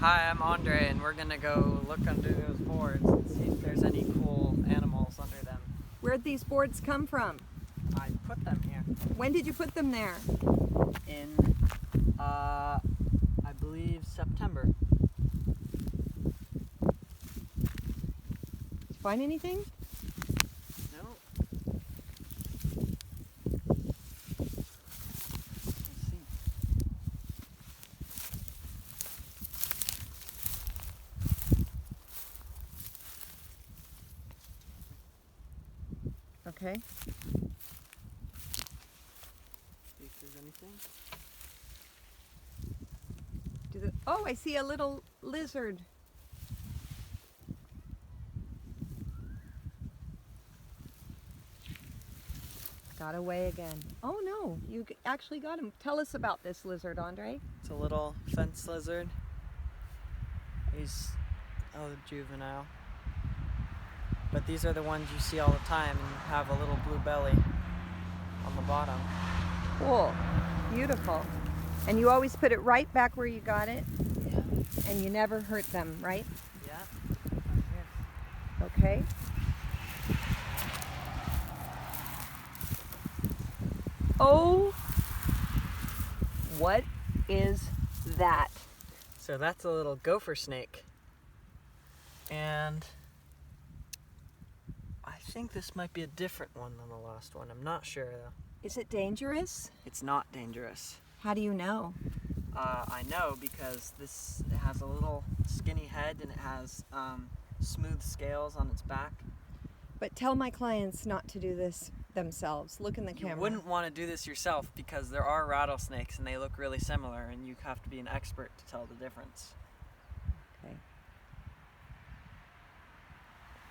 Hi, I'm Andre, and we're gonna go look under those boards and see if there's any cool animals under them. Where'd these boards come from? I put them here When did you put them there? in, I believe September. Did you find anything? No. Let's see. Okay. See if there's anything. Oh, I see a little lizard. Got away again. Oh no, you actually got him. Tell us about this lizard, Andre. It's a little fence lizard. He's a juvenile. But these are the ones you see all the time and have a little blue belly on the bottom. Cool. Beautiful. And you always put it right back where you got it? Yeah. And you never hurt them, right? Yeah. Okay. Oh, what is that? So that's a little gopher snake. And I think this might be a different one than the last one. I'm not sure though. Is it dangerous? It's not dangerous. How do you know? I know because it has a little skinny head and it has smooth scales on its back. But tell my clients not to do this themselves. Look in the camera. You wouldn't want to do this yourself because there are rattlesnakes and they look really similar and you have to be an expert to tell the difference.